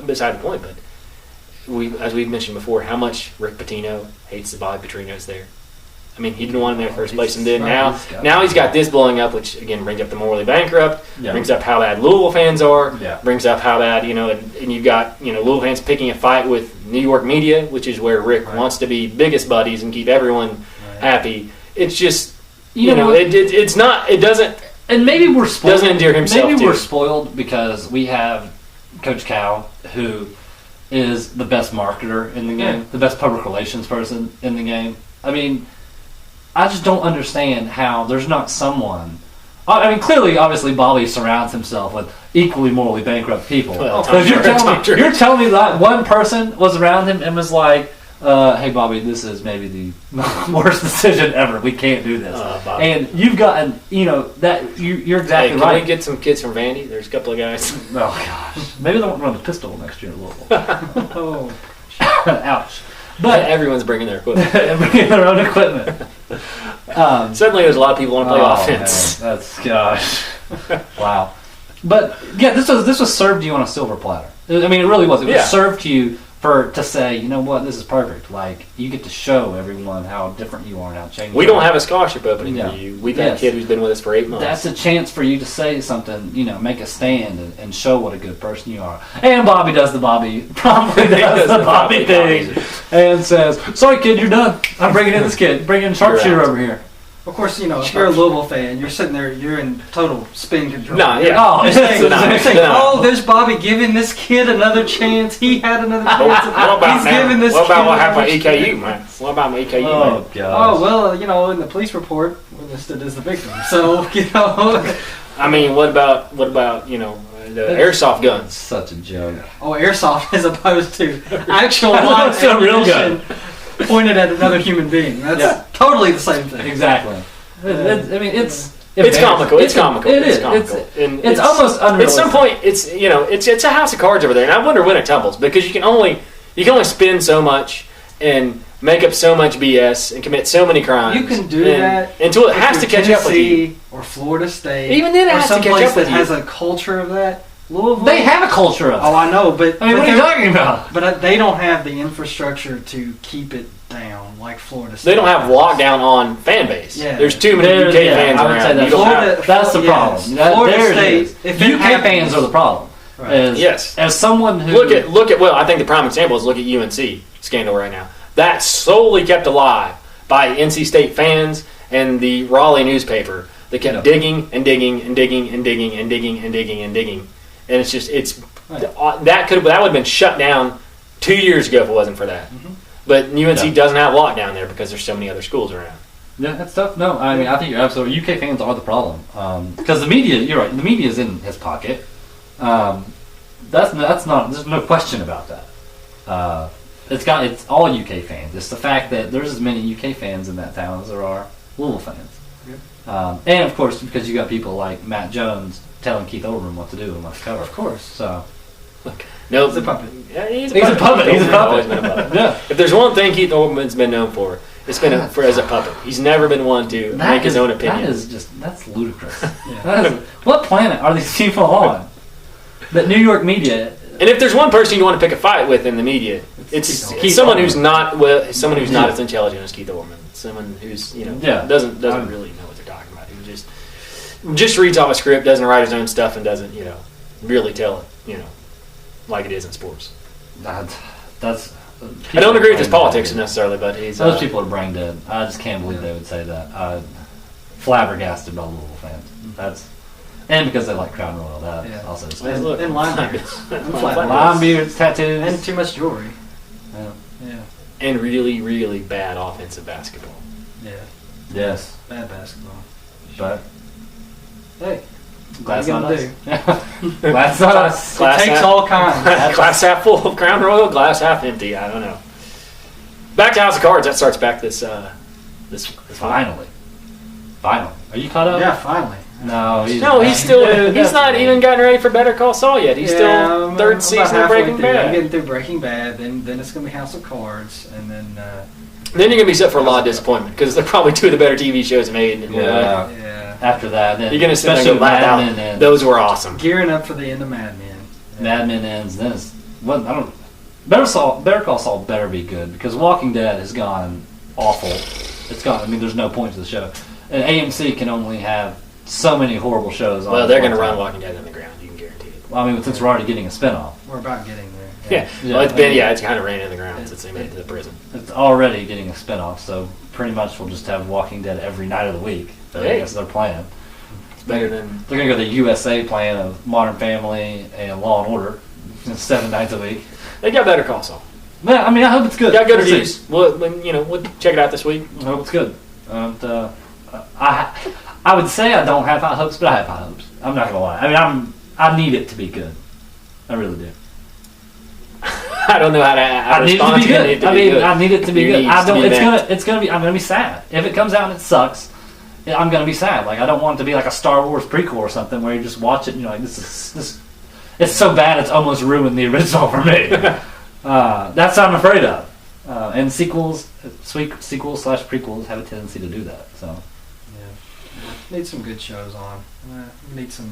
beside the point, but as we've mentioned before, how much Rick Pitino hates the Bobby Petrinos there. He didn't want him there in the first place, and then now he's got this blowing up, which again brings up the morally bankrupt, brings up how bad Louisville fans are, brings up how bad and you've got Louisville fans picking a fight with New York media, which is where Rick wants to be biggest buddies and keep everyone happy. It's just it's not. It doesn't. And maybe we're spoiled. Doesn't endear himself. Maybe we're spoiled because we have Coach Cal, who is the best marketer in the game, the best public relations person in the game. I just don't understand how there's not someone. Clearly, obviously, Bobby surrounds himself with equally morally bankrupt people. Because you're telling me that one person was around him and was like, "Hey, Bobby, this is maybe the worst decision ever. We can't do this." And you've gotten, that you're exactly right. Can we get some kids from Vandy? There's a couple of guys. Oh gosh, maybe they won't run the pistol next year in Louisville. Oh, ouch. But everyone's bringing their equipment. Bringing their own equipment. Suddenly there's a lot of people want to play offense. Man, that's, gosh. Wow. But, yeah, this was served to you on a silver platter. It really was. It was served to you to say, you know what, this is perfect. You get to show everyone how different you are and how changed we don't have a scholarship opening for you. We've had a kid who's been with us for 8 months. That's a chance for you to say something, make a stand and show what a good person you are. And Bobby does the Bobby thing and says, "Sorry, kid, you're done. I'm bringing in this kid. Bring in Sharpshooter over here." Of course, if you're a Louisville fan, you're sitting there, you're in total spin control. There's Bobby giving this kid another chance. He had another chance. What about what happened at EKU, man? What about my EKU, man? Gosh. Oh, well, in the police report, we're listed as the victim. So, what about the airsoft guns? Such a joke. Oh, airsoft as opposed to actual live real gun pointed at another human being. That's totally the same thing. Exactly. It's comical. It's comical. It is. It's comical. It's almost unrealistic. At some point, it's a house of cards over there, and I wonder when it tumbles because you can only spin so much and make up so much BS and commit so many crimes. You can do that until it has to catch up with you. Or Florida State. Even then, it has to catch up with you. That has a culture of that. Louisville. They have a culture of it. Oh, I know, but what are you talking about? But they don't have the infrastructure to keep it down like Florida State. They don't have lockdown on fan base. Yeah. There's too many UK fans around. That's the problem. Florida State. UK fans are the problem. Right. As someone who look at I think the prime example is look at UNC scandal right now. That's solely kept alive by NC State fans and the Raleigh newspaper. They kept digging and digging and digging and digging and digging and digging and digging. And it's just that would have been shut down 2 years ago if it wasn't for that. Mhm. But UNC Yeah. doesn't have lockdown there because there's so many other schools around. Yeah, that's tough. No, I mean, I think you're absolutely. UK fans are the problem because the media. You're right. The media is in his pocket. That's not. There's no question about that. It's all UK fans. It's the fact that there's as many UK fans in that town as there are Louisville fans. And of course, because you got people like Matt Jones telling Keith Olbermann what to do and what to cover. Of course. So No, He's a puppet. Yeah, he's He's a puppet. He's a Always puppet. been a puppet. yeah, If there's one thing Keith Olbermann's been known for, it's been for as a puppet. He's never been one to make his own opinion. That is that's ludicrous. Yeah. That is, what planet are these people on? That New York media. And if there's one person you want to pick a fight with in the media, it's Keith someone Olbermann. who's not someone who's not Yeah. as intelligent as Keith Olbermann. Someone who's Yeah. doesn't really know what they're talking about. Who just reads off a script, doesn't write his own stuff, and doesn't really tell it like it is in sports. That's. I don't agree with his politics necessarily, but he's Those people are brain dead. I just can't believe they would say that. Flabbergasted by Louisville fans. And because they like Crown Royal. That Yeah. also. And, Look. and lime beards. And flat Lime Lime beards. beards, tattoos. And too much jewelry. Yeah. Yeah. and really, really bad offensive basketball. Yeah. Yes, Bad basketball. but Hey. glad it's What not are us. you Glad it's not us. Glass it takes half- all kinds. Glass half full of Crown Royal, glass half empty. I don't know. Back to House of Cards. That starts back this Finally. Are you caught up? Yeah, finally. No, he's No, he's still. Dude, He's not that's- even gotten ready for Better Call Saul yet. He's Yeah, still I'm third about season of halfway Breaking through. I'm Bad. getting through Breaking Bad, then it's gonna be House of Cards, and then Then you're gonna be set for a lot of disappointment because they're probably two of the better TV shows made. In a while. Yeah. yeah, After that, then You're gonna sit there especially and go, when "Wow, Mad Men ends. those were awesome." gearing up for the end of Mad Men. Mad Men ends. Then it's well, I don't. Better Call Saul better be good because Walking Dead has gone awful. It's gone. I mean, there's no point to the show, and AMC can only have so many horrible shows. on Well, at they're one gonna run time. Walking Dead in the ground. You can guarantee it. Well, I mean, since we're already getting a spinoff, We're about getting there. Yeah. Well, it's been it's kind of ran in the ground since they made it to the prison. it's already getting a spinoff. So pretty much we'll just have Walking Dead every night of the week. But I Hey. guess they're playing. It's better than. They're gonna go the USA plan of Modern Family and Law and Order, 7 nights a week. They got Better Call Saul. Yeah, I mean, I hope it's good. Got good We'll see. reviews. Well, we'll check it out this week. I hope it's good. I would say I don't have high hopes, but I have high hopes. I'm not gonna lie. I mean, I need it to be good. I really do. I don't know how to I need it to respond be to good. it. I mean, I need it to be Your good. needs I to don't. be It's met. gonna be. I'm gonna be sad if it comes out and it sucks. I'm gonna be sad. Like I don't want it to be like a Star Wars prequel or something where you just watch it and you're like, this. It's so bad it's almost ruined the original for me. That's what I'm afraid of. And sequels slash prequels have a tendency to do that. So Yeah. Need some good shows on. Need some.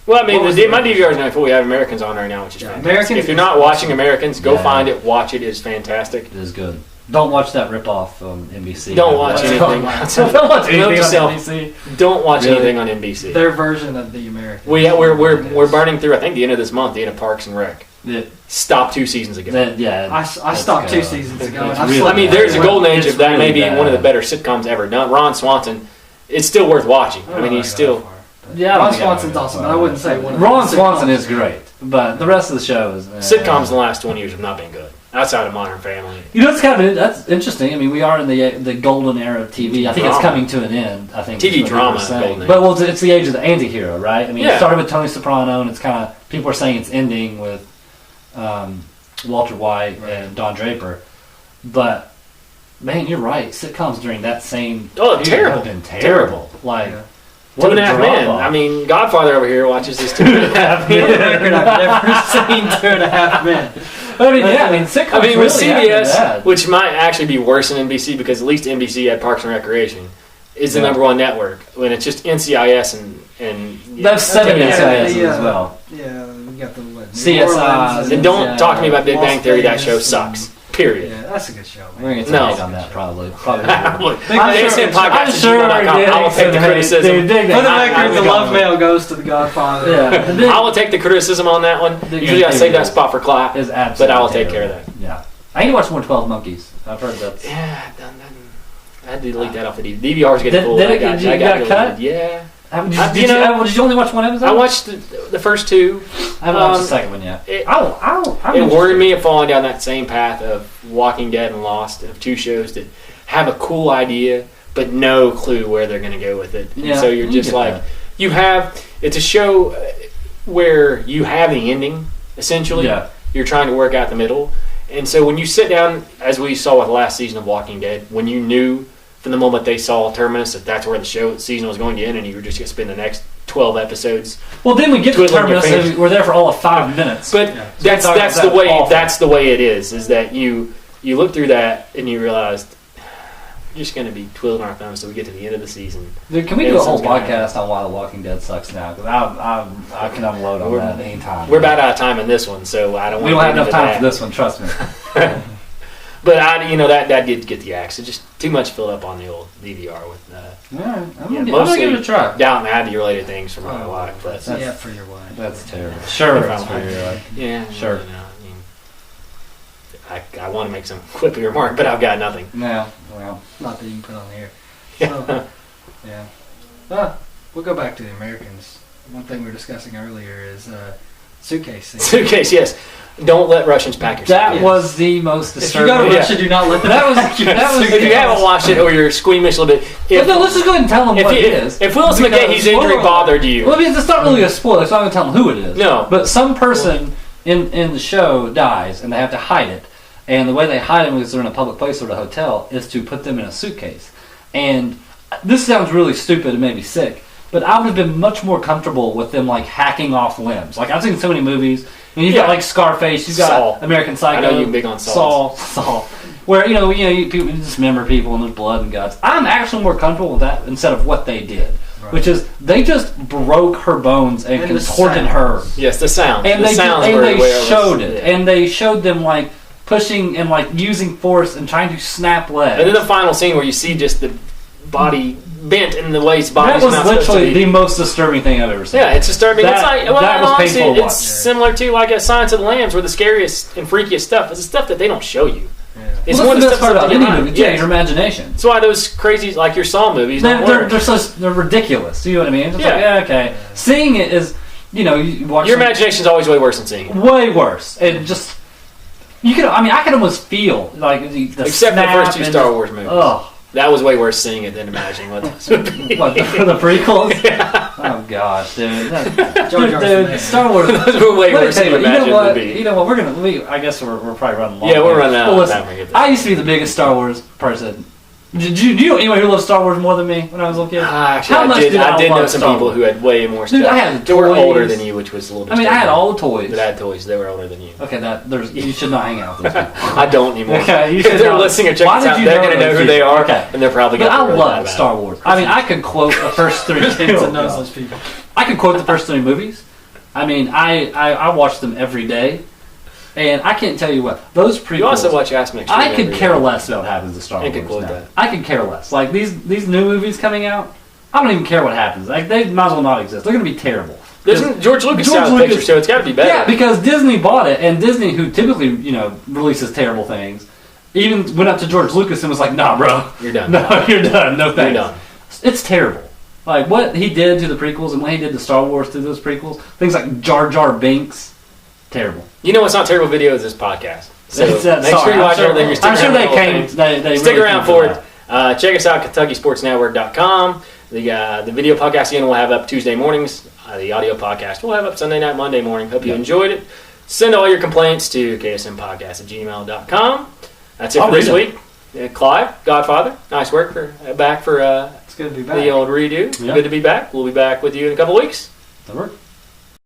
Well, I mean, What was my DVR is 94. We have Americans on right now, which is Yeah, fantastic. Americans If you're is- not watching Americans, go Yeah. find it. Watch it. It's fantastic. it is good. Don't watch that ripoff on NBC. Don't watch anything. Don't watch anything Note on yourself. NBC. Don't watch Really? anything on NBC. Their version of the American. We're burning through. I think the end of this month, the end of Parks and Rec. Yeah, Stopped 2 seasons ago. I stopped 2 seasons ago. And I've really slept I mean, through there's a it. golden age It's of that. really Maybe bad. one of the better sitcoms ever done. Ron Swanson. It's still worth watching. I mean, he's still. Yeah, I don't Ron think I Swanson's know. awesome, but I wouldn't say one. of Ron the Swanson sitcoms. is great, but the rest of the show is Sitcoms in the last 20 years have not been good. Outside of Modern Family. You know, it's kind of that's interesting. I mean, we are in the golden era of TV. I think it's Drama. coming to an end. I think TV is what people drama are is saying. golden age. But well, it's the age of the anti-hero, right? I mean, Yeah. it started with Tony Soprano, and it's kind of people are saying it's ending with Walter White Right. and Don Draper. But man, you're right. Sitcoms during that same Oh, period terrible. have been terrible. Like Yeah. what 2.5 a Men. drop-off. I mean, Godfather over here watches this 2.5 For the Men. record, I've never seen 2.5 Men. I mean, yeah, I mean, sitcoms. I mean, with really have been CBS, bad. which might actually be worse than NBC because at least NBC had Parks and Recreation, is the Yeah. number one network. When it's just NCIS and That's 7 Yeah, NCIS yeah. as well. Yeah, we got the what, New CSI, Orleans and don't Yeah. talk to me about Big Las Bang Theory. That Vegas show and- sucks. Period. Yeah, that's a good show, We're man. gonna get No. some hate on that probably. Look, Big I'm Bang sure, Theory- I'm sure I will take the criticism. For the I record, the would love go. mail goes to the Godfather. Yeah, I will take the criticism on that one. Big Usually I Bang save that Theory spot for Clyde. is absolutely. But I will take care of terrible. Yeah, I need to watch more 12 Monkeys. I've heard that. Yeah, I had to delete that off the DVR. DVR's getting Did- full. did I it- got, did you I got got cut? deleted. Yeah. Did you only watch one episode? I watched the first two. I haven't watched the second one yet. It I'm worried me of falling down that same path of Walking Dead and Lost, of two shows that have a cool idea but no clue where they're going to go with it. And Yeah, so you're just like, it's a show where you have the ending, essentially. Yeah. You're trying to work out the middle. And so when you sit down, as we saw with the last season of Walking Dead, when you knew from the moment they saw Terminus that that's where the season was going to end, and you were just going to spend the next 12 episodes. Well, then we get to twiddling your Terminus, fingers. and we're there for all of 5 minutes. But that's the way it is that you look through that and you realize we're just going to be twiddling our thumbs till we get to the end of the season. Dude, can we do a whole podcast on why The Walking Dead sucks now? Because I can unload on that anytime. We're about out of time in this one, so I don't want We to don't have enough time that. for this one, trust me. But that did get the axe. It just too much filled up on the old DVR with Alright, I'm yeah, gonna give it a try. Downton Abbey related things from my wife. But for your wife. That's terrible. Sure, If that's I'm for hungry. your yeah, Sure. You know, I want to make some quippy remark, but I've got nothing. No, well. Not that you can put on the air. So, yeah. We'll go back to the Americans. One thing we were discussing earlier is suitcase thing. Suitcase, yes. Don't let Russians pack your That suitcase. was the most If you disturbing. go to Yeah. Russia, do not let them That was- pack your that was- If you haven't watched it or you're squeamish a little bit, But no, let's just go ahead and tell them what it is. if Willis Because- McGahee's injury bothered you, Well, I mean, it's not really a spoiler, so I'm going to tell them who it is. No. But some person in the show dies, and they have to hide it. And the way they hide them, because they're in a public place or a hotel, is to put them in a suitcase. And this sounds really stupid and maybe sick, but I would have been much more comfortable with them, like, hacking off limbs. Like, I've seen so many movies. And you've got, like, Scarface, you've got Saw. American Psycho. I know you're big on Saw. Where, you people dismember people and there's blood and guts. I'm actually more comfortable with that instead of what they did. Right. Which is, they just broke her bones and And the contorted her. yes, the sound. And the they, sounds and were they where showed was, it. yeah. And they showed them, like, pushing and, like, using force and trying to snap legs. And then the final scene where you see just the body bent in the way its body's that was not supposed to literally be. the most disturbing thing I've ever seen. Yeah, it's disturbing. That- It's like, well, that was honestly, painful to it's watch. similar to like a Silence of the Lambs, where the scariest and freakiest stuff is the stuff that they don't show you. Yeah. It's Well, more that's the the best stuff part that's about in your any mind. movie. Yeah, Yes. your imagination. That's why those crazy, like your Saw movies, don't work. They're ridiculous. You know what I mean? It's just Yeah. like, yeah, okay. Seeing it is, you watch Your some- imagination's always way worse than seeing it. way worse. And just, I could almost feel, like, the Except for the snap first two and Star just- Wars movies. Ugh. That was way worse seeing it than imagining what this would be. What, the prequels? Oh, gosh, dude. Jar Jar's Dude, man. Star Wars. Those were way Let me worse tell than you, you imagined it would be. You know what? I guess we're probably running long. Yeah, we're here. running out Well, of listen, time. We get this. I used to be the biggest Star Wars person. Do you know anyone who loves Star Wars more than me when I was a little kid? Actually, How much I did I did know love some Star people Wars? who had way more stuff. Dude, I had They were toys. older than you, which was a little I mean, I had disturbing. all the toys. But I had toys. They were older than you. Okay, you should not hang out with those people. I don't anymore. Okay, you if should they're not. listening or checking Why us did out, you they're know going to know those who they people? are, Okay. and they're probably But going I to love Star Wars. I mean, I could quote the first three. Kids knows those people. I could quote the first three movies. I mean, I watch them every day, and I can't tell you what those prequels. You also watch Aspect. I could care less about what happens to Star I Wars could quote now. that. I could care less. Like these new movies coming out, I don't even care what happens. Like they might as well not exist. They're going to be terrible. Doesn't George Lucas George have a Lucas- picture, so it's got to be better. Yeah, because Disney bought it, and Disney, who typically releases terrible things, even went up to George Lucas and was like, "Nah, bro, You're done. no, you're done. No You're thanks." done. It's terrible. Like what he did to the prequels and what he did to Star Wars to those prequels, things like Jar Jar Binks, terrible. You know what's not terrible video is this podcast. So It's, make sorry, sure you watch I'm everything. You're I'm sure sticking they around came. for the whole thing. They Stick really around came for that. it. Check us out, KentuckySportsNetwork.com. The video podcast again will have up Tuesday mornings. The audio podcast will have up Sunday night, Monday morning. Hope you enjoyed it. Send all your complaints to ksmpodcast@gmail.com. That's it I'll for this read week. Clive, Godfather, nice work for back for It's good to be back. the old redo. Yeah. Good to be back. We'll be back with you in a couple weeks. That worked.